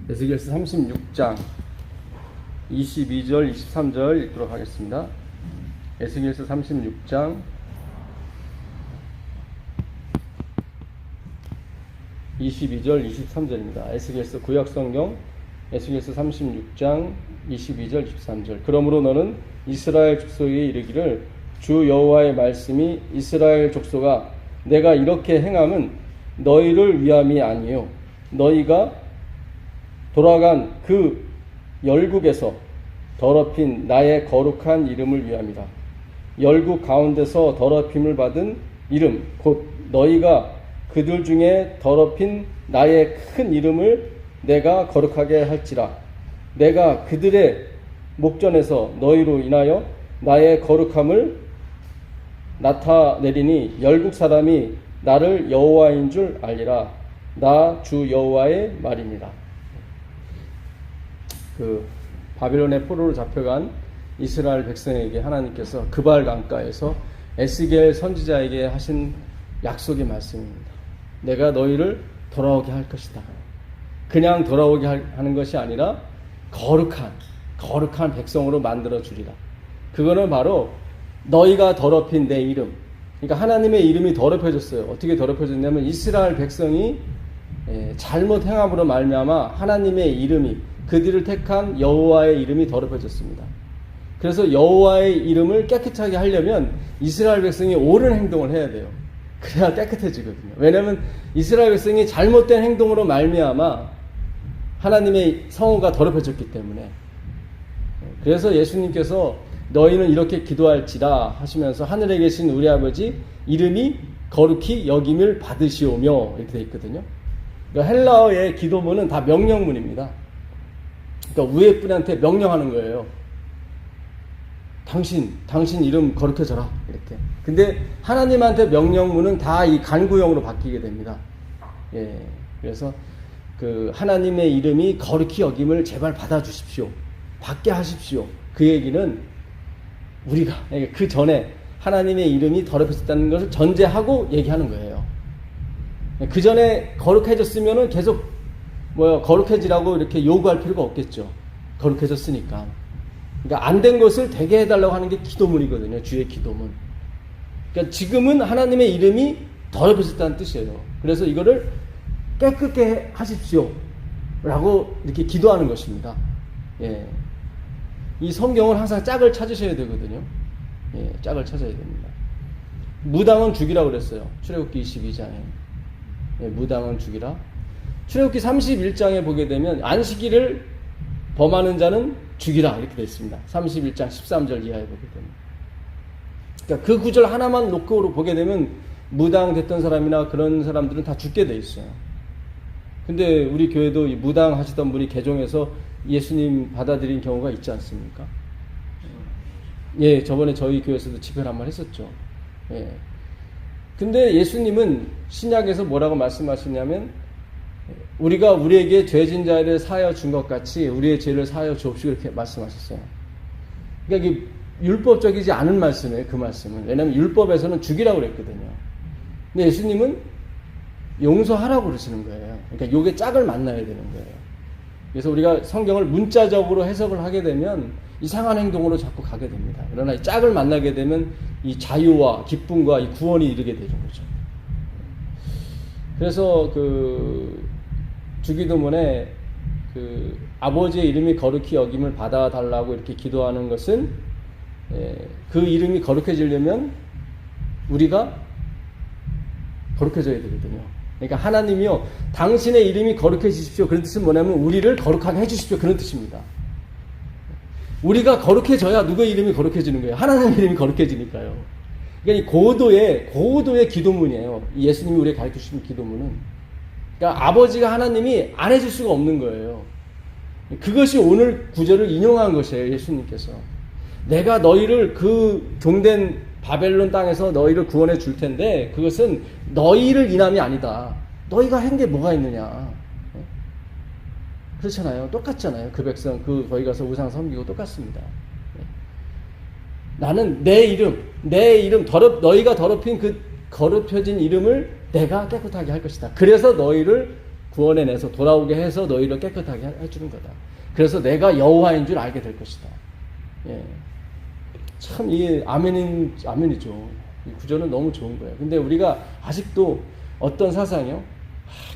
에스겔서 36장 22절 23절 읽도록 하겠습니다. 에스겔서 36장 22절 23절입니다. 에스겔서 구약성경 에스겔서 36장 22절 23절. 그러므로 너는 이스라엘 족속에 이르기를 주 여호와의 말씀이 이스라엘 족속아 내가 이렇게 행함은 너희를 위함이 아니요 너희가 돌아간 그 열국에서 더럽힌 나의 거룩한 이름을 위함이라. 열국 가운데서 더럽힘을 받은 이름 곧 너희가 그들 중에 더럽힌 나의 큰 이름을 내가 거룩하게 할지라. 내가 그들의 목전에서 너희로 인하여 나의 거룩함을 나타내리니 열국 사람이 나를 여호와인 줄 알리라. 나 주 여호와의 말입니다. 바빌론의 포로로 잡혀간 이스라엘 백성에게 하나님께서 그발 강가에서 에스겔 선지자에게 하신 약속의 말씀입니다. 내가 너희를 돌아오게 할 것이다. 그냥 돌아오게 하는 것이 아니라 거룩한 백성으로 만들어 주리라. 그거는 바로 너희가 더럽힌 내 이름. 그러니까 하나님의 이름이 더럽혀졌어요. 어떻게 더럽혀졌냐면 이스라엘 백성이 잘못 행함으로 말미암아 하나님의 이름이 그들을 택한 여호와의 이름이 더럽혀졌습니다. 그래서 여호와의 이름을 깨끗하게 하려면 이스라엘 백성이 옳은 행동을 해야 돼요. 그래야 깨끗해지거든요. 왜냐하면 이스라엘 백성이 잘못된 행동으로 말미암아 하나님의 성호가 더럽혀졌기 때문에. 그래서 예수님께서 너희는 이렇게 기도할지라 하시면서 하늘에 계신 우리 아버지 이름이 거룩히 여김을 받으시오며 이렇게 되어 있거든요. 그러니까 헬라어의 기도문은 다 명령문입니다. 그러니까 위에 분한테 명령하는 거예요. 당신 이름 거룩해져라 이렇게. 근데 하나님한테 명령문은 다 이 간구형으로 바뀌게 됩니다. 그래서 그 하나님의 이름이 거룩히 여김을 제발 받아주십시오. 받게 하십시오. 그 얘기는 우리가 그 전에 하나님의 이름이 더럽혀졌다는 것을 전제하고 얘기하는 거예요. 그 전에 거룩해졌으면은 계속 거룩해지라고 이렇게 요구할 필요가 없겠죠. 거룩해졌으니까. 그러니까 안 된 것을 되게 해달라고 하는 게 기도문이거든요. 주의 기도문. 그러니까 지금은 하나님의 이름이 더럽혀졌다는 뜻이에요. 그래서 이거를 깨끗게 하십시오. 라고 이렇게 기도하는 것입니다. 이 성경은 항상 짝을 찾으셔야 되거든요. 짝을 찾아야 됩니다. 무당은 죽이라고 그랬어요. 출애굽기 22장에. 무당은 죽이라. 출애굽기 31장에 보게 되면 안식일을 범하는 자는 죽이라 이렇게 되어 있습니다. 31장 13절 이하에 보게 되면. 그러니까 그 구절 하나만 놓고 보게 되면 무당 됐던 사람이나 그런 사람들은 다 죽게 되어 있어요. 근데 우리 교회도 이 무당 하시던 분이 개종해서 예수님 받아들인 경우가 있지 않습니까? 저번에 저희 교회에서도 집회를 한 번 했었죠. 근데 예수님은 신약에서 뭐라고 말씀하시냐면 우리가 우리에게 죄진 자를 사하여 준 것 같이 우리의 죄를 사하여 주옵시고 이렇게 말씀하셨어요. 그러니까 이게 율법적이지 않은 말씀이에요. 그 말씀은. 왜냐하면 율법에서는 죽이라고 그랬거든요. 근데 예수님은 용서하라고 그러시는 거예요. 그러니까 요게 짝을 만나야 되는 거예요. 그래서 우리가 성경을 문자적으로 해석을 하게 되면 이상한 행동으로 자꾸 가게 됩니다. 그러나 이 짝을 만나게 되면 이 자유와 기쁨과 이 구원이 이르게 되는 거죠. 그래서 주기도문에 아버지의 이름이 거룩히 여김을 받아달라고 이렇게 기도하는 것은 그 이름이 거룩해지려면 우리가 거룩해져야 되거든요. 그러니까 하나님이요 당신의 이름이 거룩해지십시오. 그런 뜻은 뭐냐면 우리를 거룩하게 해주십시오. 그런 뜻입니다. 우리가 거룩해져야 누구의 이름이 거룩해지는 거예요? 하나님의 이름이 거룩해지니까요. 그러니까 이 고도의 기도문이에요. 예수님이 우리에게 가르쳐주신 기도문은. 그러니까 아버지가 하나님이 안 해줄 수가 없는 거예요. 그것이 오늘 구절을 인용한 것이에요. 예수님께서. 내가 너희를 그 종된 바벨론 땅에서 너희를 구원해 줄 텐데 그것은 너희를 인함이 아니다. 너희가 한 게 뭐가 있느냐. 그렇잖아요. 똑같잖아요. 그 백성 거기 가서 우상 섬기고 똑같습니다. 나는 내 이름 너희가 더럽힌 그 거룩해진 이름을 내가 깨끗하게 할 것이다. 그래서 너희를 구원해내서 돌아오게 해서 너희를 깨끗하게 해주는 거다. 그래서 내가 여호와인 줄 알게 될 것이다. 예. 참, 이 아멘이죠. 이 구절은 너무 좋은 거예요. 근데 우리가 아직도 어떤 사상이요?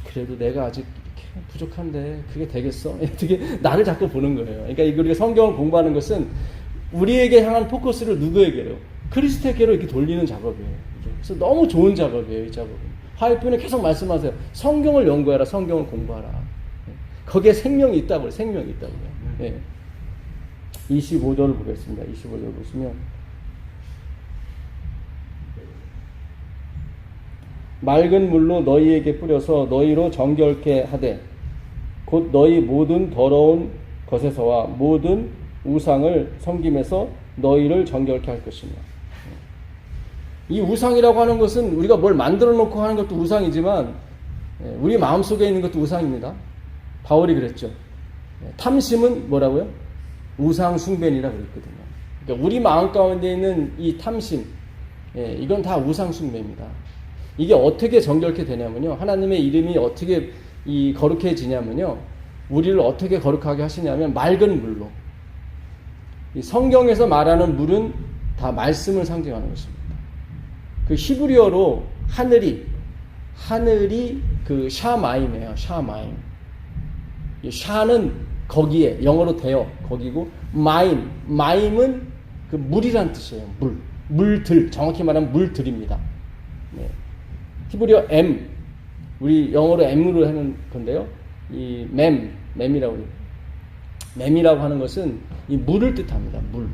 그래도 내가 아직 이렇게 부족한데 그게 되겠어? 어떻게 나를 자꾸 보는 거예요. 그러니까 우리가 성경을 공부하는 것은 우리에게 향한 포커스를 누구에게요? 그리스도에게로 이렇게 돌리는 작업이에요. 그래서 너무 좋은 작업이에요, 이 작업은. 화요일에 계속 말씀하세요. 성경을 연구해라, 성경을 공부하라. 거기에 생명이 있다고요. 생명이 있다고요. 예. 25절을 보겠습니다. 25절 보시면 맑은 물로 너희에게 뿌려서 너희로 정결케 하되 곧 너희 모든 더러운 것에서와 모든 우상을 섬김에서 너희를 정결케 할 것이며. 이 우상이라고 하는 것은 우리가 뭘 만들어 놓고 하는 것도 우상이지만 우리 마음속에 있는 것도 우상입니다. 바울이 그랬죠. 탐심은 뭐라고요? 우상 숭배니라 그랬거든요. 그러니까 우리 마음 가운데 있는 이 탐심, 이건 다 우상 숭배입니다. 이게 어떻게 정결케 되냐면요. 하나님의 이름이 어떻게 거룩해지냐면요. 우리를 어떻게 거룩하게 하시냐면 맑은 물로. 이 성경에서 말하는 물은 다 말씀을 상징하는 것입니다. 그 히브리어로 하늘이 그 샤마임이에요. 샤마임. 이 샤는 거기에 영어로 되어 거기고 마임은 그 물이란 뜻이에요. 물들, 정확히 말하면 물들입니다. 네. 히브리어 우리 영어로 M으로 하는 건데요. 이 맴이라고 해요. 맴이라고 하는 것은 이 물을 뜻합니다. 물.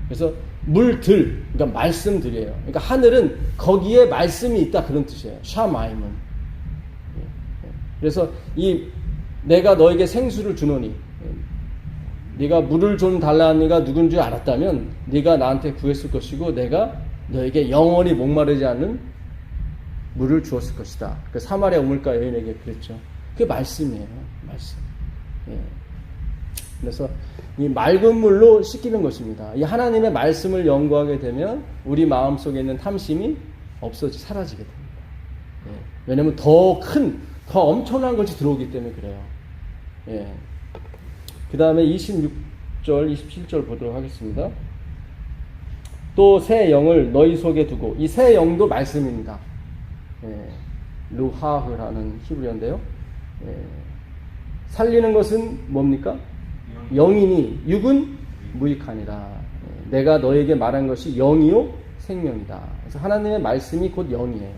그래서 물들, 그러니까 말씀들이에요. 그러니까 하늘은 거기에 말씀이 있다 그런 뜻이에요. 샤마임은. 그래서 내가 너에게 생수를 주노니 네가 물을 좀 달라는 네가 누군 줄 알았다면 네가 나한테 구했을 것이고 내가 너에게 영원히 목마르지 않는 물을 주었을 것이다. 그 사마리아 우물가 여인에게 그랬죠. 그게 말씀이에요. 말씀. 예. 그래서 이 맑은 물로 씻기는 것입니다. 이 하나님의 말씀을 연구하게 되면 우리 마음속에 있는 탐심이 사라지게 됩니다. 예. 왜냐하면 더 엄청난 것이 들어오기 때문에 그래요. 예. 그 다음에 26절, 27절 보도록 하겠습니다. 또 새 영을 너희 속에 두고, 이 새 영도 말씀입니다. 예. 루하흐라는 히브리어인데요. 예. 살리는 것은 뭡니까? 영이니 육은 무익하니라. 예. 내가 너에게 말한 것이 영이요 생명이다. 그래서 하나님의 말씀이 곧 영이에요.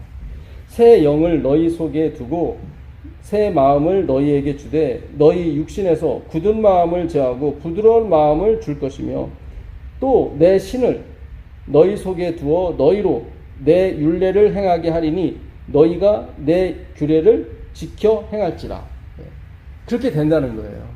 새 영을 너희 속에 두고 새 마음을 너희에게 주되 너희 육신에서 굳은 마음을 제하고 부드러운 마음을 줄 것이며 또 내 신을 너희 속에 두어 너희로 내 율례를 행하게 하리니 너희가 내 규례를 지켜 행할지라. 그렇게 된다는 거예요.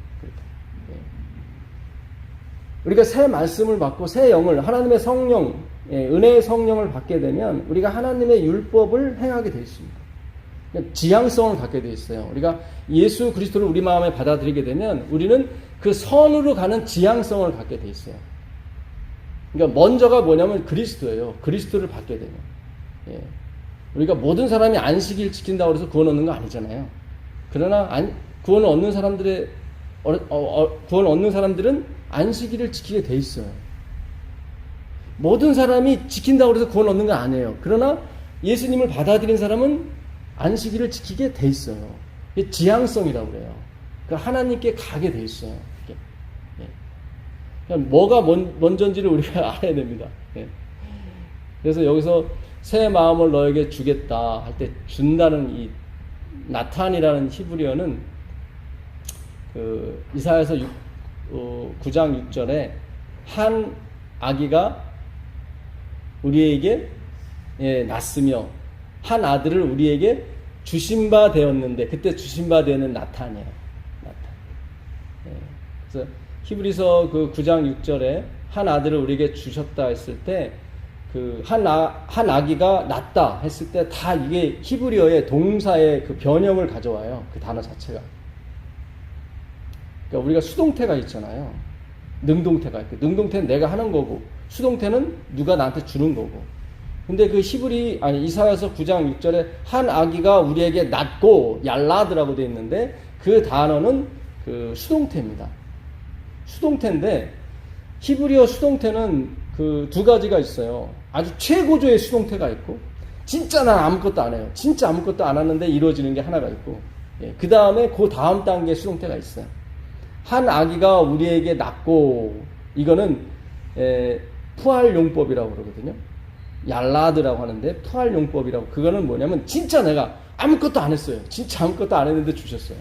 우리가 새 말씀을 받고 새 영을 하나님의 성령, 은혜의 성령을 받게 되면 우리가 하나님의 율법을 행하게 되어 있습니다. 지향성을 갖게 되어 있어요. 우리가 예수 그리스도를 우리 마음에 받아들이게 되면 우리는 그 선으로 가는 지향성을 갖게 되어 있어요. 그러니까 먼저가 뭐냐면 그리스도예요. 그리스도를 받게 되면. 예. 우리가 모든 사람이 안식일 지킨다고 해서 구원 얻는 거 아니잖아요. 그러나 구원을 얻는 사람들은 안식일을 지키게 돼 있어요. 모든 사람이 지킨다고 해서 구원 얻는 거 아니에요. 그러나 예수님을 받아들인 사람은 안식일을 지키게 돼 있어요. 이게 지향성이라고 그래요. 그러니까 하나님께 가게 돼 있어요. 그러니까 뭐가 먼저인지를 우리가 알아야 됩니다. 그래서 여기서 새 마음을 너에게 주겠다 할 때 준다는 이 나탄이라는 히브리어는 그 이사야서 9장 6절에 한 아기가 우리에게 낳았으며 한 아들을 우리에게 주신 바 되었는데 그때 주신 바 되는 나탄이에요. 나탄. 그래서 히브리서 그 9장 6절에 한 아들을 우리에게 주셨다 했을 때 그 한 아기가 낳다 했을 때 다 이게 히브리어의 동사의 그 변형을 가져와요. 그 단어 자체가. 그러니까 우리가 수동태가 있잖아요. 능동태가 있고 능동태는 내가 하는 거고 수동태는 누가 나한테 주는 거고. 근데 그 이사야서 9장 6절에 한 아기가 우리에게 낳고 얄라드라고 되어 있는데 그 단어는 그 수동태입니다. 수동태인데 히브리어 수동태는 그 두 가지가 있어요. 아주 최고조의 수동태가 있고 진짜 난 아무것도 안 해요. 진짜 아무것도 안 하는데 이루어지는 게 하나가 있고 그 다음에 그 다음 단계 수동태가 있어요. 한 아기가 우리에게 낳고 이거는 푸활용법이라고 그러거든요. 얄라드라고 하는데 푸활용법이라고 그거는 뭐냐면 진짜 내가 아무것도 안 했어요. 진짜 아무것도 안 했는데 주셨어요.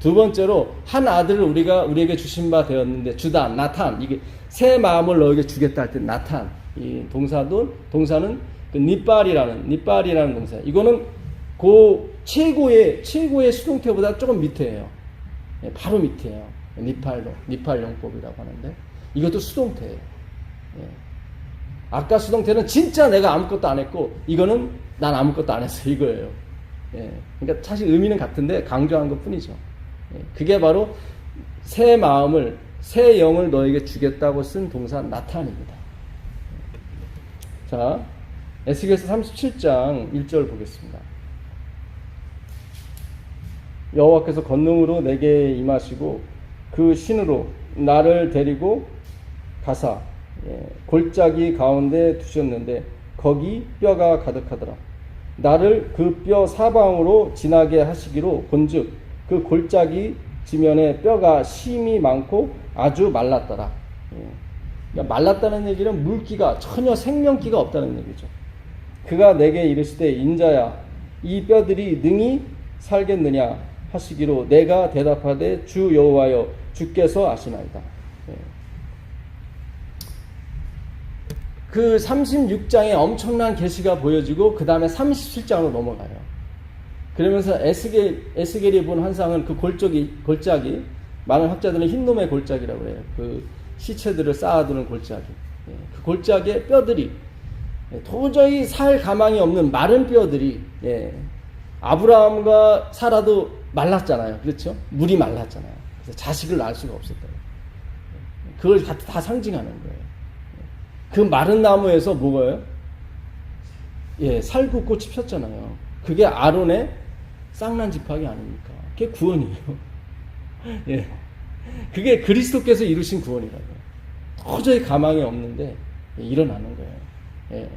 두 번째로 한 아들을 우리에게 주신 바 되었는데 주다 나탄 이게 새 마음을 너에게 주겠다 할 때 나탄 이 동사는 그 니빨이라는 동사. 이거는 그 최고의 수동태보다 조금 밑에예요. 바로 밑에예요. 니팔 용법이라고 하는데 이것도 수동태예요. 아까 수동태는 진짜 내가 아무것도 안 했고 이거는 난 아무것도 안 했어 이거예요. 그러니까 사실 의미는 같은데 강조한 것뿐이죠. 그게 바로 새 마음을 새 영을 너에게 주겠다고 쓴 동사 나탄입니다. 자, 에스겔서 37장 1절 보겠습니다. 여호와께서 권능으로 내게 임하시고 그 신으로 나를 데리고 가사 골짜기 가운데 두셨는데 거기 뼈가 가득하더라. 나를 그 뼈 사방으로 지나게 하시기로 본즉 그 골짜기 지면에 뼈가 심이 많고 아주 말랐더라. 그러니까 말랐다는 얘기는 물기가 전혀 생명기가 없다는 얘기죠. 그가 내게 이르시되 인자야 이 뼈들이 능히 살겠느냐 하시기로 내가 대답하되 주 여호와여 주께서 아시나이다. 그 36장에 엄청난 계시가 보여지고 그 다음에 37장으로 넘어가요. 그러면서 에스겔이 본 환상은 그 골짜기 많은 학자들은 흰놈의 골짜기라고 해요. 그 시체들을 쌓아두는 골짜기. 그 골짜기에 뼈들이 도저히 살 가망이 없는 마른 뼈들이 아브라함과 사라도 말랐잖아요. 그렇죠? 물이 말랐잖아요. 그래서 자식을 낳을 수가 없었다. 그걸 다 상징하는 거예요. 그 마른 나무에서 뭐가요? 살구꽃이 폈잖아요. 그게 아론의 쌍난 지팡이 아닙니까? 그게 구원이에요. 그게 그리스도께서 이루신 구원이라고요. 도저히 가망이 없는데 일어나는 거예요.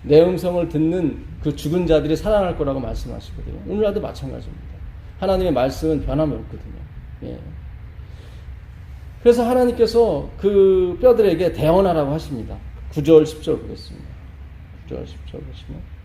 내 음성을 듣는 그 죽은 자들이 살아날 거라고 말씀하시거든요. 오늘날도 마찬가지입니다. 하나님의 말씀은 변함이 없거든요. 그래서 하나님께서 그 뼈들에게 대언하라고 하십니다. 9절 10절 보겠습니다. 9절 10절 보시면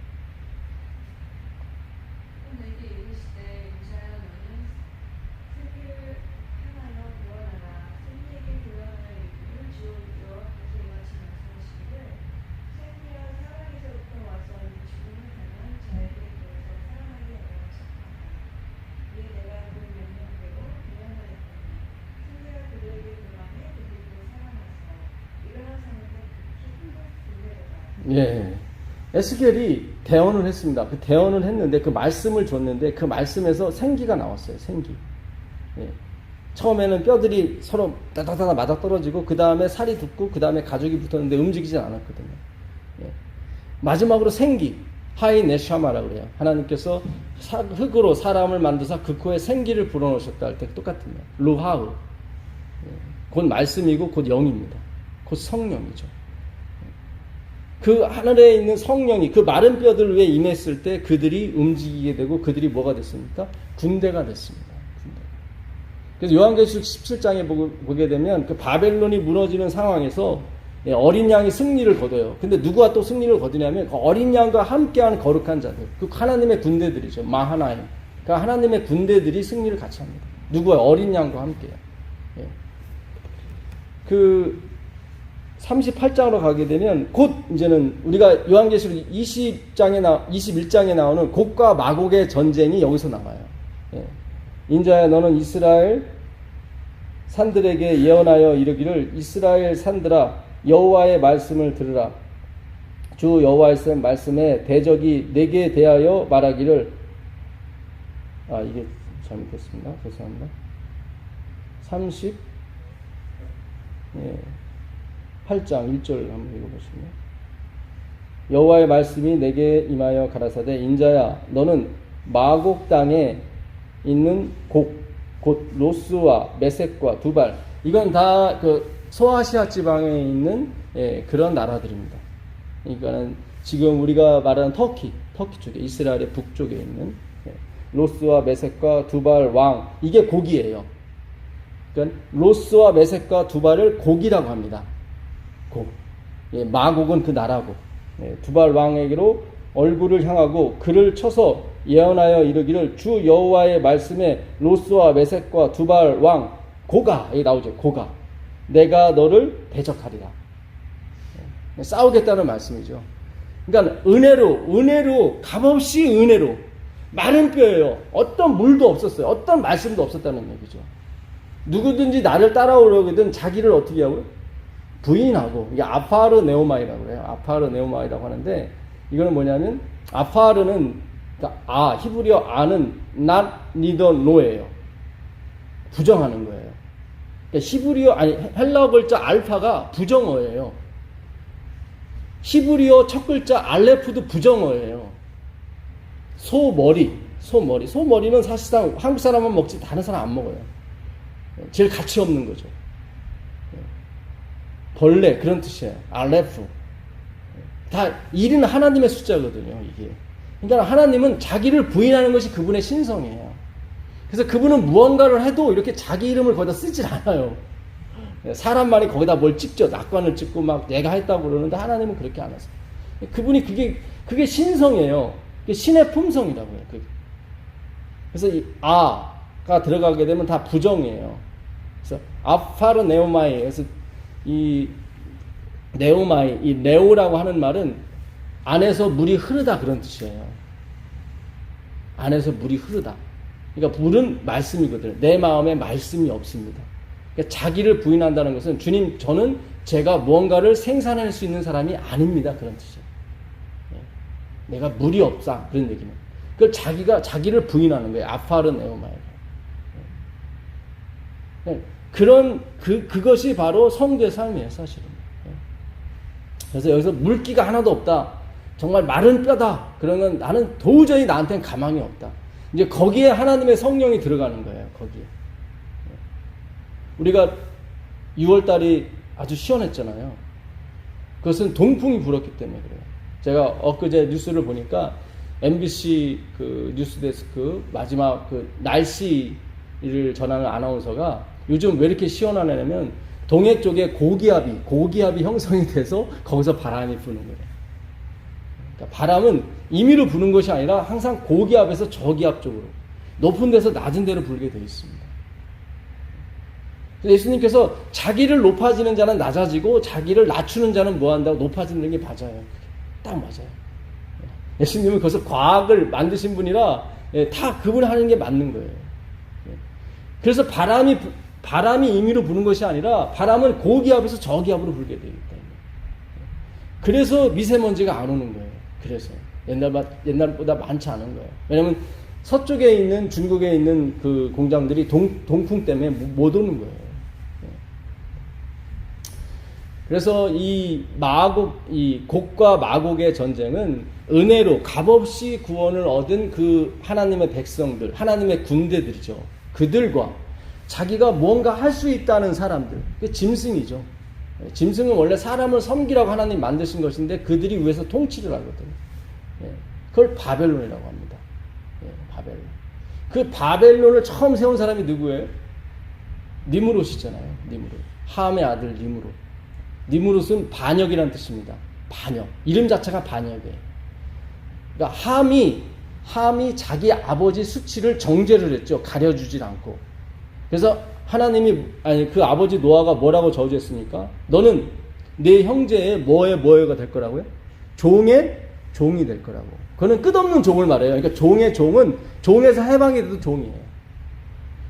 에스겔이 대언을 했습니다. 그 대언을 했는데 그 말씀을 줬는데 그 말씀에서 생기가 나왔어요. 생기. 처음에는 뼈들이 서로 따다다다 맞아 떨어지고 그 다음에 살이 붙고 그 다음에 가죽이 붙었는데 움직이지 않았거든요. 마지막으로 생기. 하이 네샤마라고 그래요. 하나님께서 흙으로 사람을 만드사 그 코에 생기를 불어넣으셨다 할 때 똑같은 거예요. 루하우. 곧 말씀이고 곧 영입니다. 곧 성령이죠. 그 하늘에 있는 성령이 그 마른 뼈들 위에 임했을 때 그들이 움직이게 되고 그들이 뭐가 됐습니까? 군대가 됐습니다. 군대. 그래서 요한계시록 17장에 보게 되면 그 바벨론이 무너지는 상황에서 어린 양이 승리를 거둬요. 근데 누구와 또 승리를 거두냐면 그 어린 양과 함께하는 거룩한 자들, 그 하나님의 군대들이죠. 마하나임. 그러니까 하나님의 군대들이 승리를 같이 합니다. 누구와? 어린 양과 함께요. 그 38장으로 가게 되면 곧 이제는 우리가 요한계시록 21장에 나오는 곡과 마곡의 전쟁이 여기서 나와요. 인자야 너는 이스라엘 산들에게 예언하여 이르기를 이스라엘 산들아 여호와의 말씀을 들으라. 주 여호와의 말씀에 대적이 내게 대하여 말하기를 이게 잘못했습니다. 죄송합니다. 8장 1절 한번 읽어보시면 여호와의 말씀이 내게 임하여 가라사대 인자야 너는 마곡 땅에 있는 곧 로스와 메섹과 두발 이건 다 그 소아시아 지방에 있는 그런 나라들입니다. 그러니까는 지금 우리가 말하는 터키 쪽에 이스라엘의 북쪽에 있는 로스와 메섹과 두발 왕 이게 곡이에요. 그러니까 로스와 메섹과 두발을 곡이라고 합니다. 곡. 마곡은 그 나라고 두발 왕에게로 얼굴을 향하고 그를 쳐서 예언하여 이르기를 주 여호와의 말씀에 로스와 메섹과 두발 왕 고가 여기 나오죠. 고가 내가 너를 대적하리라. 싸우겠다는 말씀이죠. 그러니까 은혜로 값없이 은혜로 마른 뼈예요. 어떤 물도 없었어요. 어떤 말씀도 없었다는 얘기죠. 누구든지 나를 따라오려거든 자기를 어떻게 하고요? 부인하고 이게 아파르 네오마이라고 해요. 아파르 네오마이라고 하는데 이거는 뭐냐면 아파르는 그러니까 히브리어 아는 not neither no예요. 부정하는 거예요. 그러니까 히브리어 헬라어 글자 알파가 부정어예요. 히브리어 첫 글자 알레프도 부정어예요. 소머리는 사실상 한국 사람만 먹지 다른 사람 안 먹어요. 제일 가치 없는 거죠. 벌레 그런 뜻이에요. 알레프. 다 1은 하나님의 숫자거든요. 이게. 그러니까 하나님은 자기를 부인하는 것이 그분의 신성이에요. 그래서 그분은 무언가를 해도 이렇게 자기 이름을 거기다 쓰질 않아요. 사람만이 거기다 뭘 찍죠. 낙관을 찍고 막 내가 했다고 그러는데 하나님은 그렇게 안 하세요. 그분이 그게 신성이에요. 그게 신의 품성이라고 해요. 그래서 이 아가 들어가게 되면 다 부정이에요. 그래서 아파르 네오마이 그래서 이 네오마이 이 네오라고 하는 말은 안에서 물이 흐르다 그런 뜻이에요. 안에서 물이 흐르다. 그러니까 물은 말씀이거든요. 내 마음에 말씀이 없습니다. 그러니까 자기를 부인한다는 것은 주님 저는 제가 무언가를 생산할 수 있는 사람이 아닙니다. 그런 뜻이에요. 내가 물이 없다 그런 얘기는. 그 자기를 부인하는 거예요. 아파르 네오마이. 그것이 바로 성도의 삶이에요, 사실은. 그래서 여기서 물기가 하나도 없다. 정말 마른 뼈다. 그러면 나는 도저히 나한테는 가망이 없다. 이제 거기에 하나님의 성령이 들어가는 거예요, 거기에. 우리가 6월달이 아주 시원했잖아요. 그것은 동풍이 불었기 때문에 그래요. 제가 엊그제 뉴스를 보니까 MBC 그 뉴스데스크 마지막 그 날씨를 전하는 아나운서가 요즘 왜 이렇게 시원하냐면 동해 쪽에 고기압이 형성이 돼서 거기서 바람이 부는 거예요. 그러니까 바람은 임의로 부는 것이 아니라 항상 고기압에서 저기압 쪽으로 높은 데서 낮은 데로 불게 되어 있습니다. 예수님께서 자기를 높아지는 자는 낮아지고 자기를 낮추는 자는 뭐한다고 높아지는 게 맞아요. 딱 맞아요. 예수님은 거기서 과학을 만드신 분이라 다 그분이 하는 게 맞는 거예요. 그래서 바람이 임의로 부는 것이 아니라 바람은 고기압에서 저기압으로 불게 되어 있다. 그래서 미세먼지가 안 오는 거예요. 그래서 옛날보다 많지 않은 거예요. 왜냐하면 서쪽에 있는 중국에 있는 그 공장들이 동풍 때문에 못 오는 거예요. 그래서 이 곡과 마곡의 전쟁은 은혜로 값없이 구원을 얻은 그 하나님의 백성들, 하나님의 군대들이죠. 그들과 자기가 뭔가 할 수 있다는 사람들, 그게 짐승이죠. 짐승은 원래 사람을 섬기라고 하나님 만드신 것인데 그들이 위에서 통치를 하거든요. 그걸 바벨론이라고 합니다. 바벨론. 그 바벨론을 처음 세운 사람이 누구예요? 니무롯이잖아요. 니무롯. 함의 아들 니무롯. 니무롯은 반역이라는 뜻입니다. 반역. 이름 자체가 반역이에요. 그러니까 함이 자기 아버지 수치를 정죄를 했죠. 가려주질 않고. 그래서 하나님이 그 아버지 노아가 뭐라고 저주했습니까? 너는 내 형제의 뭐가 될 거라고요? 종의 종이 될 거라고. 그거는 끝없는 종을 말해요. 그러니까 종의 종은 종에서 해방이 돼도 종이에요.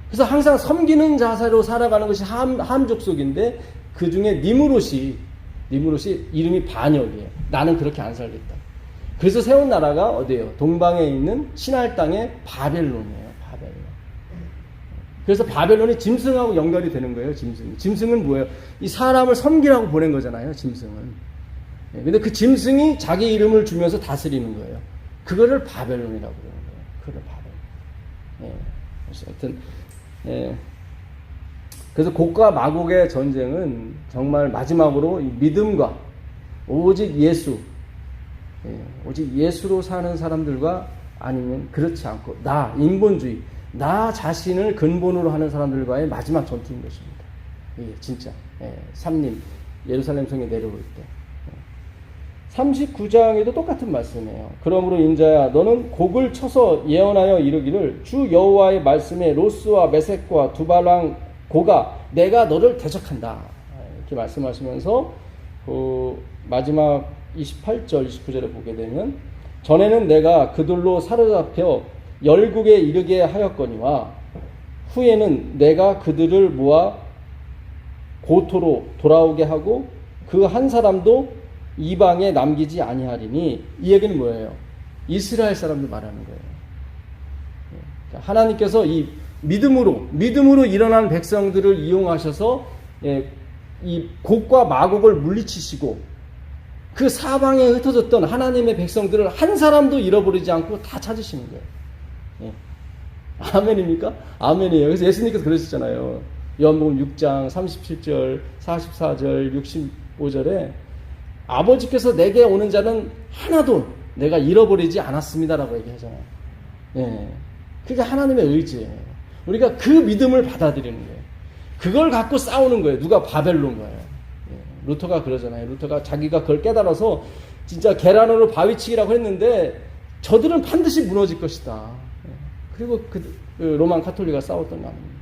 그래서 항상 섬기는 자세로 살아가는 것이 함 족속인데 그 중에 니무롯이 이름이 반역이에요. 나는 그렇게 안 살겠다. 그래서 세운 나라가 어디예요? 동방에 있는 신할 땅의 바벨론이에요. 바벨론. 그래서 바벨론이 짐승하고 연결이 되는 거예요. 짐승은 뭐예요? 이 사람을 섬기라고 보낸 거잖아요. 짐승은. 근데 그 짐승이 자기 이름을 주면서 다스리는 거예요. 그거를 바벨론이라고 그러는 거예요. 그걸 바벨론. 그래서 하여튼, 그래서 곡과 마곡의 전쟁은 정말 마지막으로 믿음과 오직 예수, 오직 예수로 사는 사람들과 아니면 그렇지 않고 인본주의, 나 자신을 근본으로 하는 사람들과의 마지막 전투인 것입니다. 이게 진짜. 삼림, 예루살렘 성에 내려올 때. 39장에도 똑같은 말씀이에요. 그러므로 인자야 너는 곡을 쳐서 예언하여 이르기를 주 여호와의 말씀에 로스와 메섹과 두발랑 고가 내가 너를 대적한다. 이렇게 말씀하시면서 마지막 28절 29절에 보게 되면 전에는 내가 그들로 사로잡혀 열국에 이르게 하였거니와 후에는 내가 그들을 모아 고토로 돌아오게 하고 그 한 사람도 이방에 남기지 아니하리니 이 얘기는 뭐예요? 이스라엘 사람들 말하는 거예요. 하나님께서 이 믿음으로 일어난 백성들을 이용하셔서 이 곡과 마곡을 물리치시고 그 사방에 흩어졌던 하나님의 백성들을 한 사람도 잃어버리지 않고 다 찾으시는 거예요. 아멘입니까? 아멘이에요. 그래서 예수님께서 그러셨잖아요. 요한복음 6장 37절, 44절, 65절에 아버지께서 내게 오는 자는 하나도 내가 잃어버리지 않았습니다라고 얘기하잖아요. 그게 하나님의 의지예요. 우리가 그 믿음을 받아들이는 거예요. 그걸 갖고 싸우는 거예요. 누가 바벨론 거예요. 루터가 그러잖아요. 루터가 자기가 그걸 깨달아서 진짜 계란으로 바위치기라고 했는데 저들은 반드시 무너질 것이다. 그리고 그 로만 카톨릭과 싸웠던 거 아닙니까?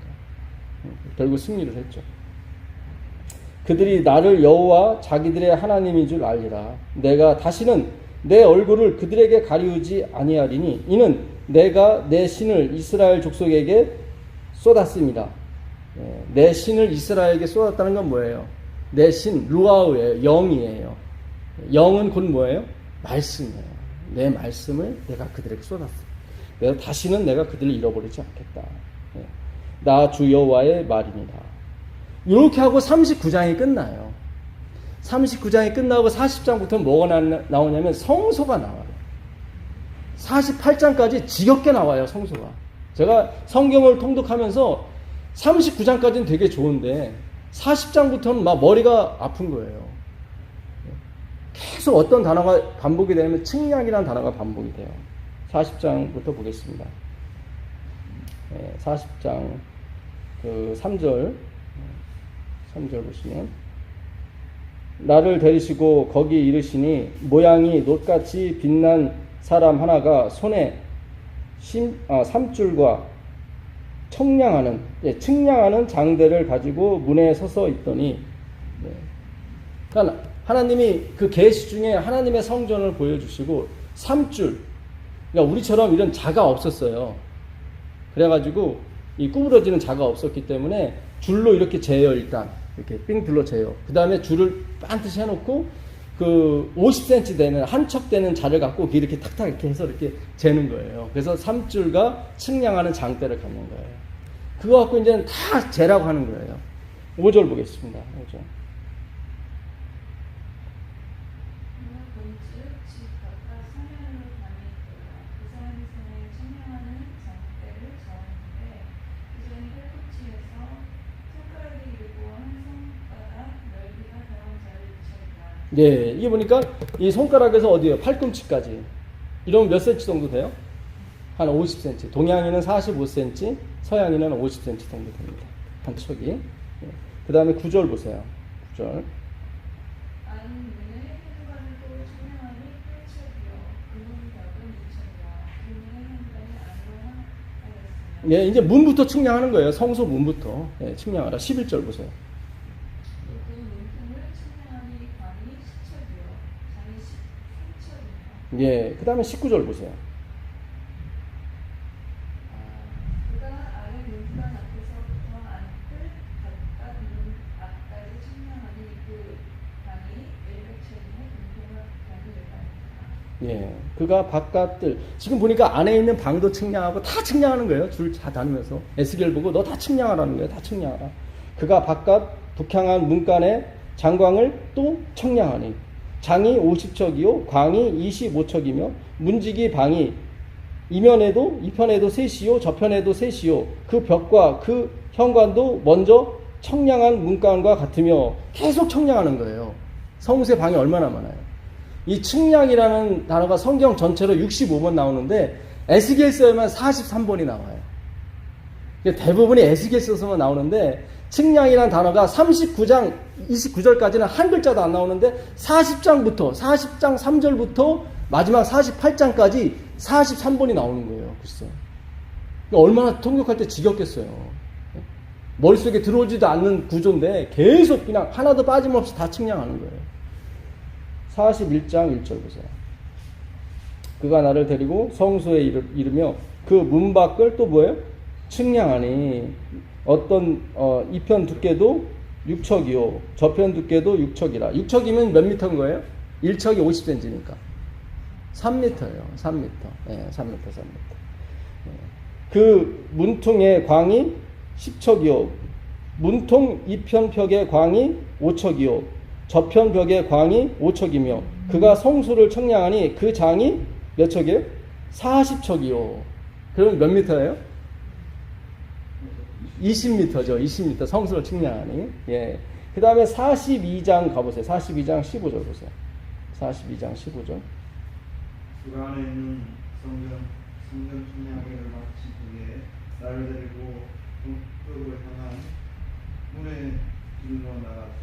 결국 승리를 했죠. 그들이 나를 여호와 자기들의 하나님인 줄 알리라. 내가 다시는 내 얼굴을 그들에게 가리우지 아니하리니 이는 내가 내 신을 이스라엘 족속에게 쏟았습니다. 내 신을 이스라엘에게 쏟았다는 건 뭐예요? 내 신, 루아우예요. 영이에요. 영은 곧 뭐예요? 말씀이에요. 내 말씀을 내가 그들에게 쏟았어요. 내가 다시는 내가 그들을 잃어버리지 않겠다. 나 주 여호와의 말입니다. 이렇게 하고 39장이 끝나요. 39장이 끝나고 40장부터 뭐가 나오냐면 성소가 나와요. 48장까지 지겹게 나와요. 성소가. 제가 성경을 통독하면서 39장까지는 되게 좋은데 40장부터는 막 머리가 아픈 거예요. 계속 어떤 단어가 반복이 되면 측량이라는 단어가 반복이 돼요. 40장부터 보겠습니다. 40장 3절 보시면 나를 데리시고 거기 이르시니 모양이 놋같이 빛난 사람 하나가 손에 삼줄과 측량하는 장대를 가지고 문에 서서 있더니 그러니까 하나님이 그 계시 중에 하나님의 성전을 보여주시고 삼줄 그러니까 우리처럼 이런 자가 없었어요. 그래가지고 이 구부러지는 자가 없었기 때문에 줄로 이렇게 재요. 일단 이렇게 삥 둘러 재요. 그 다음에 줄을 반듯이 해놓고 그 50cm 되는 한 척 되는 자를 갖고 이렇게 탁탁 이렇게 해서 이렇게 재는 거예요. 그래서 삼줄과 측량하는 장대를 갖는 거예요. 그거 갖고 이제 다 재라고 하는 거예요. 5절 보겠습니다. 5절. 예, 이게 보니까 이 손가락에서 어디에요? 팔꿈치까지. 이러면 몇 cm 정도 돼요? 한 50cm. 동양인은 45cm, 서양인은 50cm 정도 됩니다. 한 척이. 예. 그 다음에 9절 보세요. 9절. 예, 이제 문부터 측량하는 거예요. 성소 문부터. 예, 측량하라. 11절 보세요. 예, 그 다음에 19절 보세요. 예, 그가 바깥들 지금 보니까 안에 있는 방도 측량하고 다 측량하는 거예요. 줄 다 다니면서 에스겔 보고 너 다 측량하라는 거예요. 다 측량하라. 그가 바깥 북향한 문간의 장광을 또 청량하니 장이 50척이요 광이 25척이며 문지기 방이 이편에도 셋이요 저편에도 셋이요 그 벽과 그 현관도 먼저 청량한 문간과 같으며 계속 청량하는 거예요. 성수의 방이 얼마나 많아요. 이 측량이라는 단어가 성경 전체로 65번 나오는데 에스겔서에만 43번이 나와요. 대부분이 에스겔서에서만 나오는데 측량이라는 단어가 39장 29절까지는 한 글자도 안 나오는데 40장 3절부터 마지막 48장까지 43번이 나오는 거예요. 글쎄. 얼마나 통역할 때 지겹겠어요. 머릿속에 들어오지도 않는 구조인데 계속 그냥 하나도 빠짐없이 다 측량하는 거예요. 41장 1절 보세요. 그가 나를 데리고 성소에 이르며 그 문 밖을 또 뭐예요? 측량하니 어떤 이편 두께도 6척이요 저편 두께도 6척이라. 6척이면 몇 미터인 거예요? 1척이 50cm니까 3m예요. 3m. 네, 3m. 그 문통의 광이 10척이요 문통 이편 벽의 광이 5척이요 저편 벽의 광이 5척이며 그가 성소를 청량하니 그 장이 몇 척이에요? 40척이요. 그러면 몇 미터예요? 20m죠. 20m 성소를 측량하니. 예. 그 다음에 42장 가보세요. 42장 15절 보세요. 42장 15절. 그 안에 있는 성전 측량회를 마친 후에 나를 데리고 동쪽으로 향한 문의 길로 나가서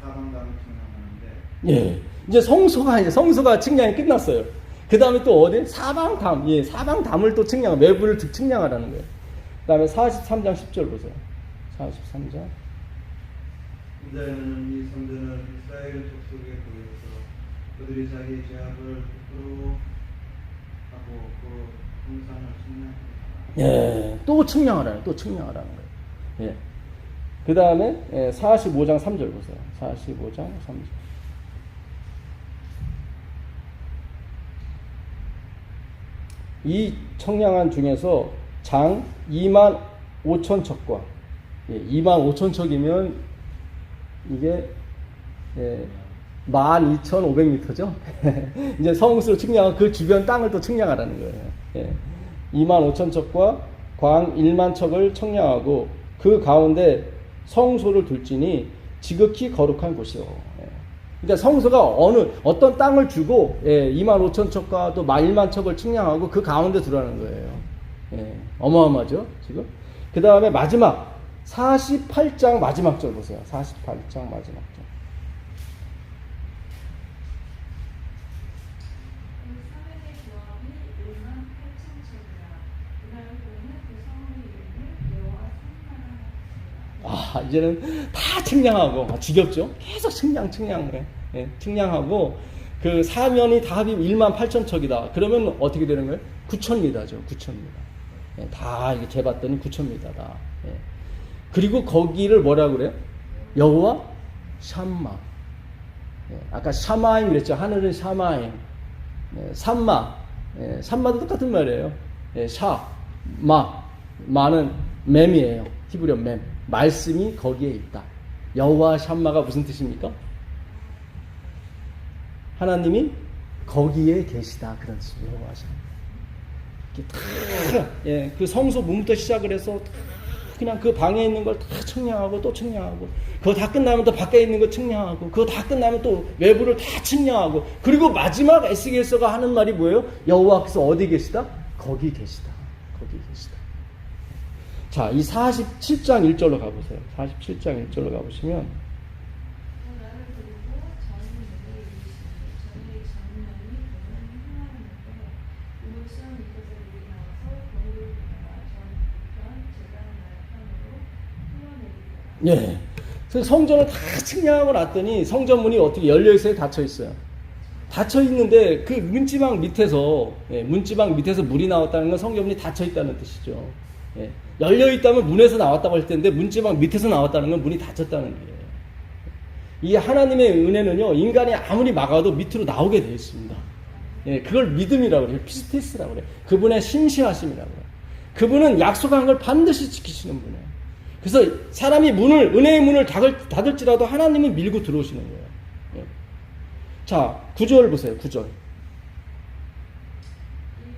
사방담을 측량하는데. 예. 이제 성소가 측량이 끝났어요. 그 다음에 또 어디? 사방담. 예. 사방담을 또 외부를 측량하라는 거예요. 그 다음에 43장 10절 보세요. 43장. 이제는 이 성전을 이스라엘 족속에 보여서 그들이 자기 죄악을 부끄러워 하고 그 공산을 측량하라. 예. 또 측량하라는 거예요. 예. 그 다음에 45장 3절 보세요. 45장 3절. 이 청량한 중에서 장 25,000척과 25,000척이면 이게 12,500m죠. 이제 성수를 측량하고 그 주변 땅을 또 측량하라는 거예요. 25,000척과 광 1만 척을 청량하고 그 가운데 성소를 둘지니 지극히 거룩한 곳이요. 그러니까 성소가 어떤 땅을 주고 25,000척과 또 1만 척을 측량하고 그 가운데 두라는 거예요. 어마어마하죠, 지금. 그 다음에 마지막 48장 마지막 절 보세요. 48장 마지막 절. 이제는 다 측량하고 지겹죠? 계속 측량을 해. 측량하고 그 사면이 다 합이 18,000척이다. 그러면 어떻게 되는 거예요? 9,000m죠. 9,000m. 다 이게 재봤더니 9,000m다. 그리고 거기를 뭐라고 그래요? 여호와 샴마. 아까 샤마임 그랬죠. 하늘은 샤마임. 산마. 산마도 똑같은 말이에요. 마는 맴이에요. 히브리어 맴. 말씀이 거기에 있다. 여호와 샴마가 무슨 뜻입니까? 하나님이 거기에 계시다. 그런 뜻이에요. 여호와 샴마. 그 성소 문부터 시작을 해서 그냥 그 방에 있는 걸 다 측량하고 또 측량하고 그거 다 끝나면 또 밖에 있는 거 측량하고 그거 다 끝나면 또 외부를 다 측량하고 그리고 마지막 에스겔서가 하는 말이 뭐예요? 여호와께서 어디 계시다? 거기 계시다. 거기 계시다. 자, 이 47장 1절로 가보세요. 47장 1절로 가보시면 그래서 성전을 다 측량하고 났더니 성전문이 어떻게 열려있어요? 닫혀있어요? 닫혀있는데 그 문지방 밑에서 물이 나왔다는 건 성전문이 닫혀있다는 뜻이죠. 열려있다면 문에서 나왔다고 할 텐데 문지방 밑에서 나왔다는 건 문이 닫혔다는 거예요. 이 하나님의 은혜는요, 인간이 아무리 막아도 밑으로 나오게 되어 있습니다. 그걸 믿음이라고 그래요. 피스티스라고 그래요. 그분의 신실하심이라고 그래요. 그분은 약속한 걸 반드시 지키시는 분이에요. 그래서 사람이 은혜의 문을 닫을지라도 하나님은 밀고 들어오시는 거예요. 자, 9절 보세요. 9절. 이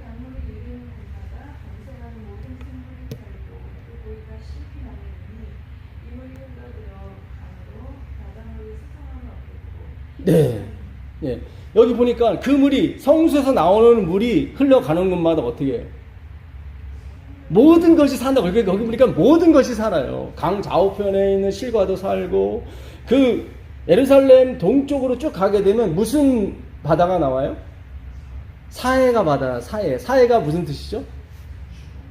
강물이 이르는 곳마다 번성하는 모든 생물이 살고 또 고기가 실히 나누니 이 물이 흘러들어 강으로 바닷물이 수성함이 없겠고. 네. 예. 여기 보니까 그 물이 성수에서 나오는 물이 흘러가는 곳마다 어떻게 해요? 모든 것이 산다고. 여기 보니까 모든 것이 살아요. 강 좌우편에 있는 실과도 살고, 그 예루살렘 동쪽으로 쭉 가게 되면 무슨 바다가 나와요? 사해가 바다, 사해. 사해가 무슨 뜻이죠?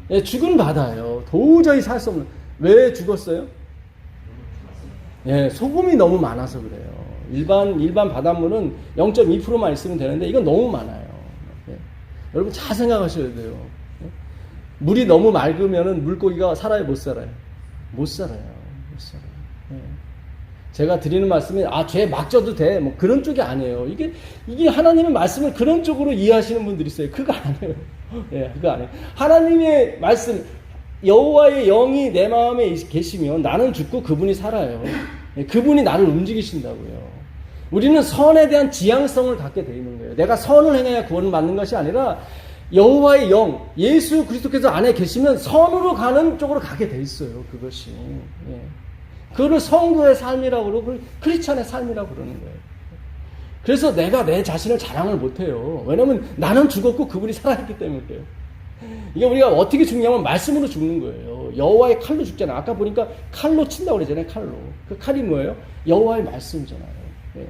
예, 죽은 바다예요. 도저히 살 수 없는. 왜 죽었어요? 예, 소금이 너무 많아서 그래요. 일반 바닷물은 0.2%만 있으면 되는데 이건 너무 많아요. 예. 여러분 잘 생각하셔야 돼요. 예. 물이 너무 맑으면은 물고기가 살아요, 못 살아요? 못 살아요. 못 살아요. 예. 제가 드리는 말씀이 죄 막 져도 돼. 뭐 그런 쪽이 아니에요. 이게 하나님의 말씀을 그런 쪽으로 이해하시는 분들이 있어요. 그거 아니에요. 예, 그거 아니에요. 하나님의 말씀, 여호와의 영이 내 마음에 계시면 나는 죽고 그분이 살아요. 예, 그분이 나를 움직이신다고요. 우리는 선에 대한 지향성을 갖게 되어 있는 거예요. 내가 선을 행해야 구원을 받는 것이 아니라 여호와의 영, 예수 그리스도께서 안에 계시면 선으로 가는 쪽으로 가게 돼 있어요. 그것이. 예. 그거를 성도의 삶이라고 그러고 크리스찬의 삶이라고 그러는 거예요. 그래서 내가 내 자신을 자랑을 못해요. 왜냐하면 나는 죽었고 그분이 살아있기 때문에 그래요. 이게 우리가 어떻게 죽냐면 말씀으로 죽는 거예요. 여호와의 칼로 죽잖아요. 아까 보니까 칼로 친다고 그러잖아요. 칼로. 그 칼이 뭐예요? 여호와의 말씀이잖아요. 예.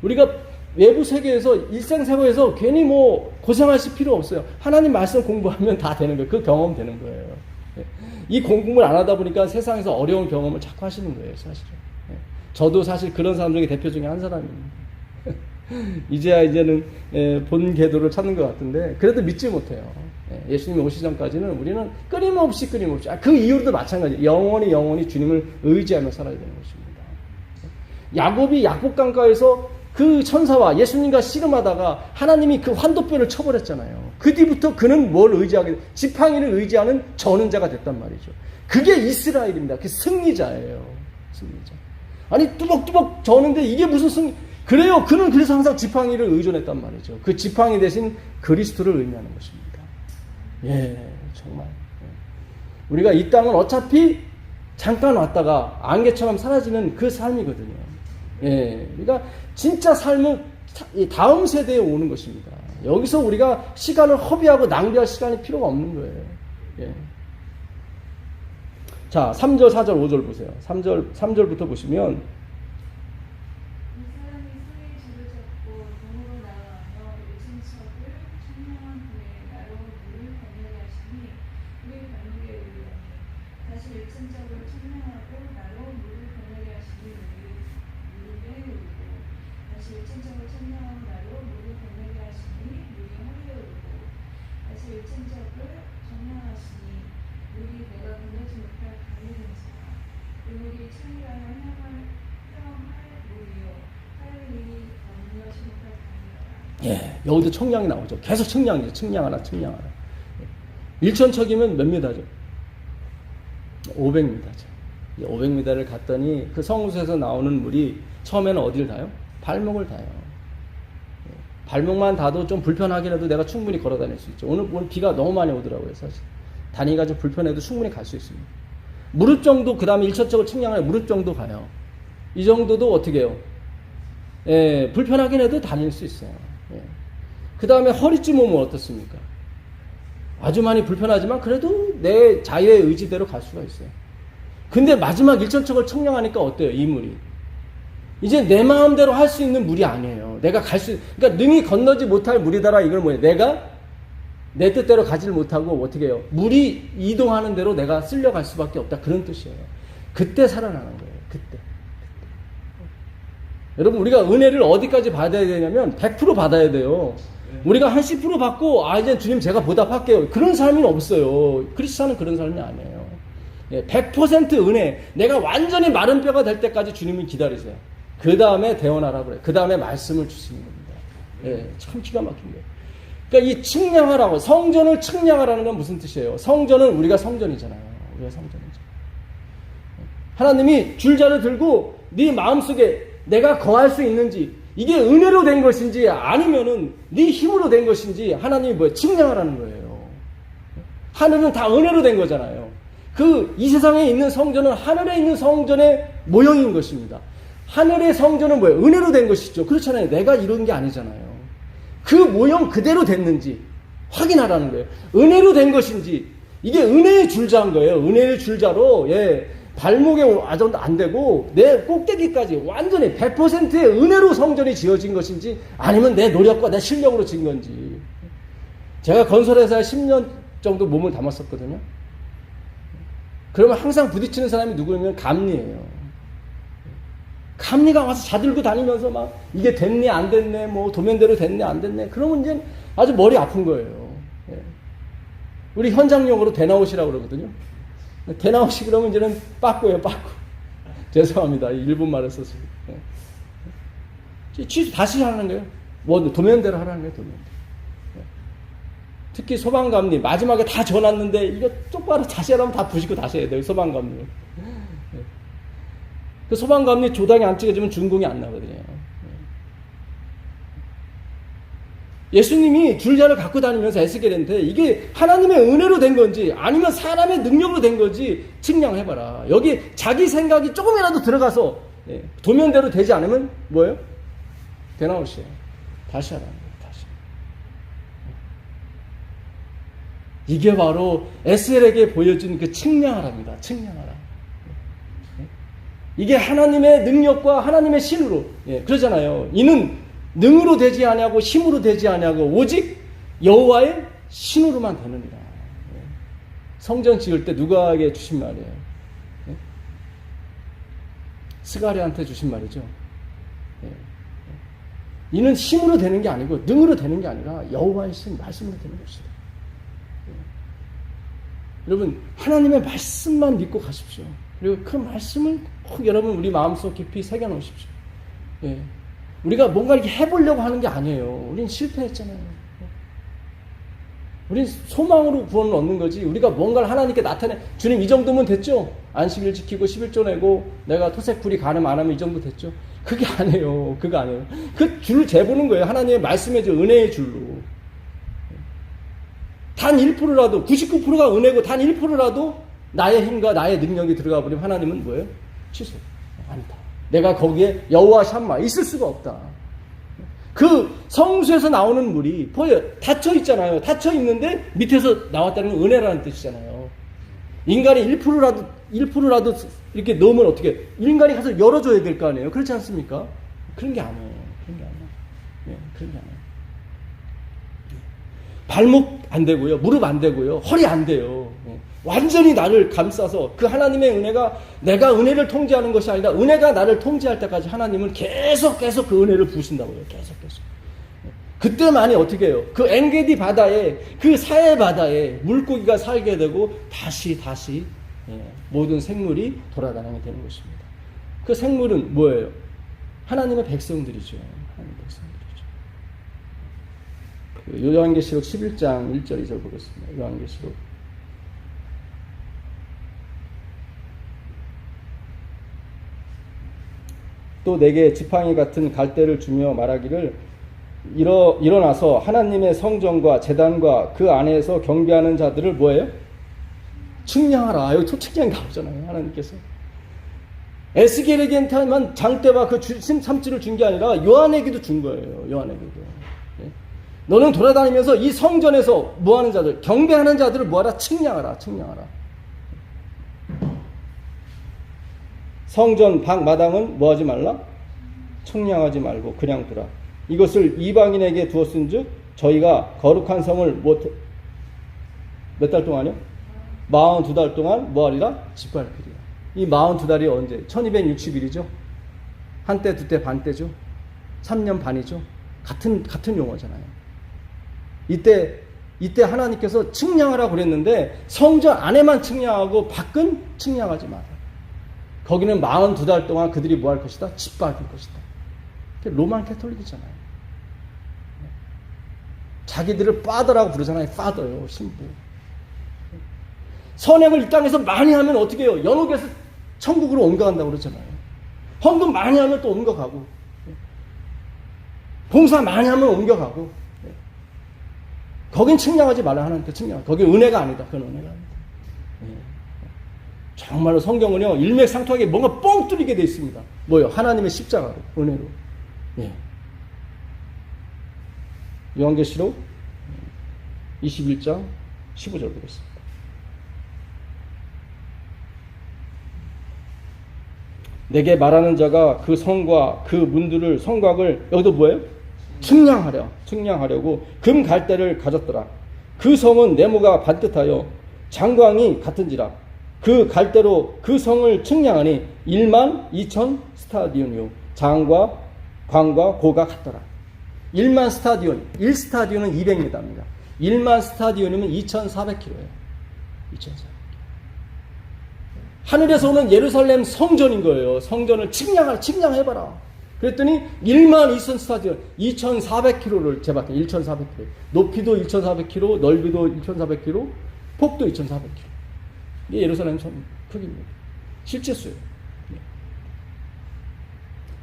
우리가 외부 세계에서 일상생활에서 괜히 뭐 고생하실 필요 없어요. 하나님 말씀 공부하면 다 되는 거예요. 그 경험 되는 거예요. 예. 이 공부를 안 하다 보니까 세상에서 어려운 경험을 자꾸 하시는 거예요. 사실은. 예. 저도 사실 그런 사람 중에 대표 중에 한 사람입니다. 이제는 본 궤도를 찾는 것 같은데 그래도 믿지 못해요. 예수님이 오시기 전까지는 우리는 끊임없이 그 이후로도 마찬가지예요. 영원히 주님을 의지하며 살아야 되는 것입니다. 야곱이 약복강가에서 그 천사와 예수님과 씨름하다가 하나님이 그 환도뼈를 쳐버렸잖아요. 그 뒤부터 그는 뭘 의지하게, 지팡이를 의지하는 전은자가 됐단 말이죠. 그게 이스라엘입니다. 그 승리자예요. 승리자. 아니 뚜벅뚜벅 저는데 이게 무슨 승리? 그래요. 그는 그래서 항상 지팡이를 의존했단 말이죠. 그 지팡이 대신 그리스도를 의미하는 것입니다. 예, 정말. 우리가 이 땅은 어차피 잠깐 왔다가 안개처럼 사라지는 그 삶이거든요. 예, 그러니까 진짜 삶은 다음 세대에 오는 것입니다. 여기서 우리가 시간을 허비하고 낭비할 시간이 필요가 없는 거예요. 예. 자, 3절, 4절, 5절 보세요. 3절부터 보시면 이 사람이 소의 줄을 잡고 동으로 나아가며 요즘 척을 청량한 후에 나로 물을 건너게 하시니 우리 발목에 이르러니 다시 요즘 척을 청량하고 나로 물을 건너게 하시니 우리 무릎에 이르고 다시 요즘 척을 청량하고 나로 물을 건너게 하시니 우리 허리에 이르고 다시 요즘 척을 청량하시니 우리 내가 건너지 못할 강이 된지라 그 물이 청량하여 헤엄할 물이요 하늘이 건너지 못할 강이라. 예, 여기도 청량이 나오죠. 계속 청량이죠. 청량하나. 1,000척이면 몇 미터죠? 500m죠. 500m를 갔더니 그 성수에서 나오는 물이 처음에는 어디를 닿아요? 발목을 닿아요. 발목만 닿아도 좀 불편하긴 해도 내가 충분히 걸어 다닐 수 있죠. 오늘 비가 너무 많이 오더라고요, 사실. 다니기가 좀 불편해도 충분히 갈 수 있습니다. 무릎 정도, 그 다음에 1차적으로 측량하여 무릎 정도 가요. 이 정도도 어떻게 해요? 예, 불편하긴 해도 다닐 수 있어요. 예. 그 다음에 허리쯤 오면 어떻습니까? 아주 많이 불편하지만 그래도 내 자유의 의지대로 갈 수가 있어요. 근데 마지막 1,000척을 측량하니까 어때요? 이 물이. 이제 내 마음대로 할 수 있는 물이 아니에요. 내가 그러니까 능히 건너지 못할 물이다라. 이걸 뭐예요? 내가 내 뜻대로 가지를 못하고 어떻게 해요? 물이 이동하는 대로 내가 쓸려갈 수밖에 없다. 그런 뜻이에요. 그때 살아나는 거예요. 그때. 여러분, 우리가 은혜를 어디까지 받아야 되냐면 100% 받아야 돼요. 우리가 한 10% 받고 이제 주님 제가 보답할게요. 그런 삶은 없어요. 크리스찬은 그런 삶이 아니에요. 100% 은혜. 내가 완전히 마른 뼈가 될 때까지 주님을 기다리세요. 그 다음에 대원하라고 그래요. 그 다음에 말씀을 주시는 겁니다. 참 기가 막힌 거예요. 그러니까 이 측량하라고, 성전을 측량하라는 건 무슨 뜻이에요? 성전은 우리가 성전이잖아요. 우리가 성전이죠. 하나님이 줄자를 들고 네 마음속에 내가 거할 수 있는지, 이게 은혜로 된 것인지 아니면은 네 힘으로 된 것인지 하나님이 뭐예요? 측량하라는 거예요. 하늘은 다 은혜로 된 거잖아요. 이 세상에 있는 성전은 하늘에 있는 성전의 모형인 것입니다. 하늘의 성전은 뭐예요? 은혜로 된 것이죠. 그렇잖아요. 내가 이룬 게 아니잖아요. 그 모형 그대로 됐는지 확인하라는 거예요. 은혜로 된 것인지, 이게 은혜의 줄자인 거예요. 은혜의 줄자로, 발목에 와도 안 되고, 내 꼭대기까지 완전히 100%의 은혜로 성전이 지어진 것인지, 아니면 내 노력과 내 실력으로 지은 건지. 제가 건설회사에 10년 정도 몸을 담았었거든요. 그러면 항상 부딪히는 사람이 누구냐면 감리예요. 감리가 와서 자들고 다니면서 막 이게 됐네 안 됐네 뭐 도면대로 됐네 안 됐네 그러면 이제 아주 머리 아픈 거예요. 우리 현장용어로 대나웃이라고 그러거든요. 대나웃이 그러면 이제는 빠꾸예요, 빠꾸. 죄송합니다. 일본 말을 썼어요. 취소 다시 하는 거예요. 뭐 도면대로 하라는 거예요, 도면대로. 특히 소방감리 마지막에 다 져놨는데 이거 똑바로 다시 하라면 다 부시고 다시 해야 돼요, 소방감리. 그 소방감리 조당이 안 찍어지면 준공이 안 나거든요. 예수님이 줄자를 갖고 다니면서 에스겔한테 이게 하나님의 은혜로 된 건지 아니면 사람의 능력으로 된 건지 측량해봐라. 여기 자기 생각이 조금이라도 들어가서 도면대로 되지 않으면 뭐예요? 대나웃이에요. 다시 하라는 거예요. 다시. 이게 바로 에스겔에게 보여준 그 측량하랍니다. 측량하라. 이게 하나님의 능력과 하나님의 신으로 그러잖아요. 이는 능으로 되지 아니하고 힘으로 되지 아니하고 오직 여호와의 신으로만 되느니라. 성전 지을 때 누가에게 주신 말이에요. 스가랴한테 주신 말이죠. 이는 힘으로 되는 게 아니고 능으로 되는 게 아니라 여호와의 신 말씀으로 되는 것이다. 여러분 하나님의 말씀만 믿고 가십시오. 그리고 그 말씀을 꼭 여러분 우리 마음속 깊이 새겨놓으십시오. 우리가 뭔가 이렇게 해보려고 하는 게 아니에요. 우린 실패했잖아요. 우린 소망으로 구원을 얻는 거지. 우리가 뭔가를 하나님께 나타내 주님 이 정도면 됐죠? 안식일 지키고 11조 내고 내가 토색풀이 가늠 안 하면 이 정도 됐죠? 그게 아니에요. 그거 아니에요. 그 줄 재보는 거예요. 하나님의 말씀의 줄, 은혜의 줄로. 단 1%라도 99%가 은혜고 단 1%라도 나의 힘과 나의 능력이 들어가 버리면 하나님은 뭐예요? 취소. 아니다. 내가 거기에 여호와 샴마 있을 수가 없다. 그 성수에서 나오는 물이 보여요. 닫혀 있잖아요. 닫혀 있는데 밑에서 나왔다는 건 은혜라는 뜻이잖아요. 인간이 1%라도 이렇게 넣으면 어떻게? 인간이 가서 열어줘야 될 거 아니에요. 그렇지 않습니까? 그런 게 아니에요. 그런 게 아니에요. 그런 게 아니에요. 발목 안 되고요. 무릎 안 되고요. 허리 안 돼요. 완전히 나를 감싸서 그 하나님의 은혜가 내가 은혜를 통제하는 것이 아니라 은혜가 나를 통제할 때까지 하나님은 계속 그 은혜를 부으신다고요. 계속. 그때만이 어떻게 해요? 그 엔게디 바다에 그 사해 바다에 물고기가 살게 되고 다시 모든 생물이 돌아다니게 되는 것입니다. 그 생물은 뭐예요? 하나님의 백성들이죠. 하나님의 백성들이죠. 요한계시록 11장 1절 2절 보겠습니다. 요한계시록 또 내게 지팡이 같은 갈대를 주며 말하기를 일어나서 하나님의 성전과 제단과 그 안에서 경배하는 자들을 뭐예요? 측량하라. 여기 측량이 나오잖아요. 하나님께서 에스겔에게만 장대와 그 삼치를 준 게 아니라 요한에게도 준 거예요. 요한에게도. 너는 돌아다니면서 이 성전에서 뭐하는 자들, 경배하는 자들을 뭐하라? 측량하라. 성전 밖 마당은 뭐하지 말라? 측량하지 말고 그냥 두라. 이것을 이방인에게 두었은즉 저희가 거룩한 성을 몇 달 동안요? 42달 동안 뭐하리라? 짓밟히리라. 이 42달이 언제? 1260일이죠. 한때 두때 반때죠. 3년 반이죠. 같은 용어잖아요. 이때 하나님께서 측량하라고 그랬는데 성전 안에만 측량하고 밖은 측량하지 마라. 거기는 42달 동안 그들이 뭐 할 것이다? 짓밟을 것이다. 로만 캐톨릭이잖아요. 자기들을 파더라고 부르잖아요. 파더요. 신부. 선행을 이 땅에서 많이 하면 어떻게 해요? 연옥에서 천국으로 옮겨간다고 그러잖아요. 헌금 많이 하면 또 옮겨가고. 봉사 많이 하면 옮겨가고. 예. 거긴 측량하지 말라. 하나님께 측량. 거긴 은혜가 아니다. 그건 은혜가 아니다. 예. 정말로 성경은요, 일맥상통하게 뭔가 뻥 뚫리게 되어 있습니다. 뭐요? 하나님의 십자가로, 은혜로. 예. 요한계시록 21장 15절 보겠습니다. 내게 말하는 자가 그 성과 그 문들을 성곽을 여기도 뭐예요? 측량하려고 금 갈대를 가졌더라. 그 성은 네모가 반듯하여 장광이 같은지라. 그 갈대로 그 성을 측량하니 12,000 스타디온이요 장과 광과 고가 같더라. 1만 스타디온, 1스타디온은 200m입니다. 1만 스타디온이면 2,400km예요. 2,400km. 하늘에서 오는 예루살렘 성전인 거예요. 성전을 측량해봐라. 그랬더니 12,000 스타디온, 2,400km를 재봤더니 1,400km. 높이도 2,400km, 넓이도 2,400km, 폭도 2,400km. 이게 예루살렘 성 크기입니다. 실제 수예요. 네.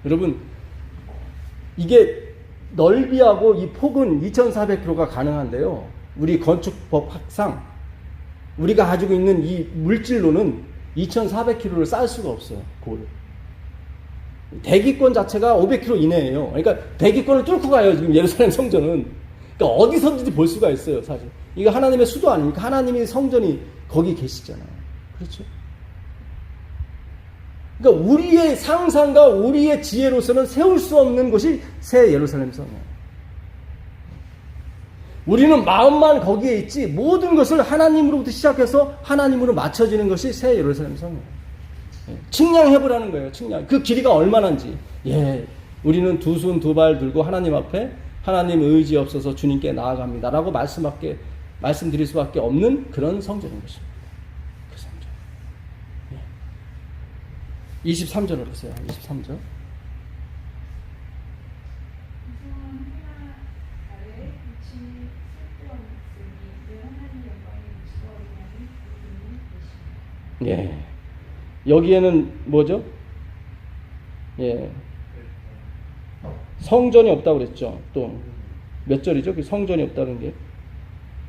여러분, 이게 넓이하고 이 폭은 2,400km가 가능한데요. 우리 건축법학상 우리가 가지고 있는 이 물질로는 2,400km를 쌓을 수가 없어요. 골. 대기권 자체가 500km 이내예요. 그러니까 대기권을 뚫고 가요. 지금 예루살렘 성전은. 그러니까 어디서든지 볼 수가 있어요. 사실. 이거 하나님의 수도 아닙니까? 하나님의 성전이 거기 계시잖아요. 그렇죠? 그러니까 우리의 상상과 우리의 지혜로서는 세울 수 없는 곳이 새 예루살렘 성이에요. 우리는 마음만 거기에 있지 모든 것을 하나님으로부터 시작해서 하나님으로 맞춰지는 것이 새 예루살렘 성이에요. 측량해보라는 거예요. 측량. 그 길이가 얼마나인지. 예, 우리는 두 손 두 발 들고 하나님 앞에 하나님 의지 없어서 주님께 나아갑니다라고 말씀드릴 수밖에 없는 그런 성전인 것입니다. 그 성전. 예. 23절을 보세요. 23절. 예. 여기에는 뭐죠? 예. 성전이 없다고 그랬죠. 또 몇 절이죠? 그 성전이 없다는 게.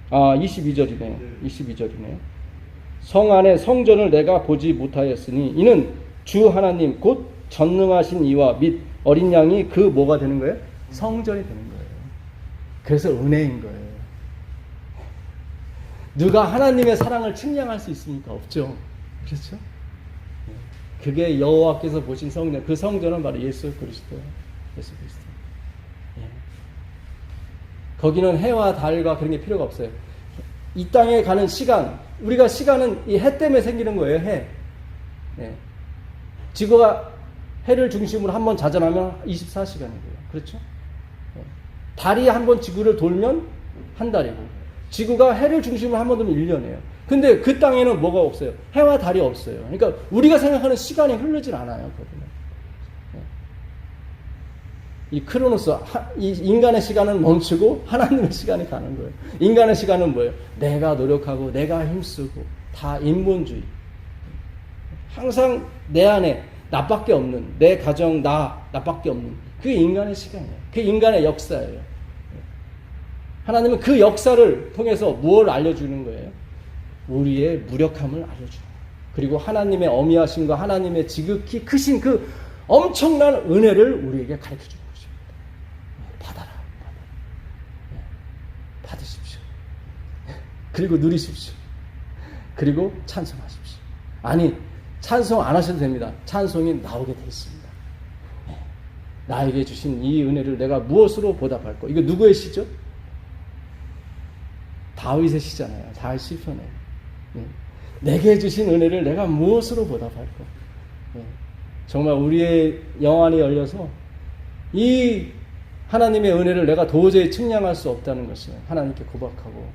22절이네요. 22절이네요. 성 안에 성전을 내가 보지 못하였으니 이는 주 하나님 곧 전능하신 이와 및 어린 양이 그 뭐가 되는 거예요? 성전이 되는 거예요. 그래서 은혜인 거예요. 누가 하나님의 사랑을 측량할 수 있습니까? 없죠. 그렇죠? 그게 여호와께서 보신 성전, 그 성전은 바로 예수 그리스도예요. 예수 그리스도. 예. 거기는 해와 달과 그런 게 필요가 없어요. 이 땅에 가는 시간, 우리가 시간은 이 해 때문에 생기는 거예요. 해. 예. 지구가 해를 중심으로 한번 자전하면 24시간이고요. 그렇죠? 예. 달이 한번 지구를 돌면 한 달이고, 지구가 해를 중심으로 한번 돌면 1년이에요. 근데 그 땅에는 뭐가 없어요? 해와 달이 없어요. 그러니까 우리가 생각하는 시간이 흐르진 않아요. 거기는. 이 크로노스, 이 인간의 시간은 멈추고 하나님의 시간이 가는 거예요. 인간의 시간은 뭐예요? 내가 노력하고 내가 힘쓰고 다 인본주의. 항상 내 안에 나밖에 없는, 내 가정 나밖에 없는 그게 인간의 시간이에요. 그게 인간의 역사예요. 하나님은 그 역사를 통해서 무엇을 알려주는 거예요? 우리의 무력함을 알려주는 거예요. 그리고 하나님의 어미하심과 하나님의 지극히 크신 그 엄청난 은혜를 우리에게 가르쳐주는 것입니다. 받아라. 받으십시오. 그리고 누리십시오. 그리고 찬송하십시오. 아니, 찬송 안 하셔도 됩니다. 찬송이 나오게 되어 있습니다. 나에게 주신 이 은혜를 내가 무엇으로 보답할까? 이거 누구의 시죠? 다윗의 시잖아요. 다윗 시편에. 내게 주신 은혜를 내가 무엇으로 보답할까? 정말 우리의 영안이 열려서 이 하나님의 은혜를 내가 도저히 측량할 수 없다는 것을 하나님께 고백하고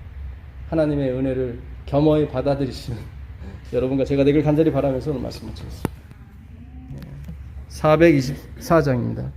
하나님의 은혜를 겸허히 받아들이시는 여러분과 제가 되길 간절히 바라면서 오늘 말씀을 드렸습니다. 424장입니다.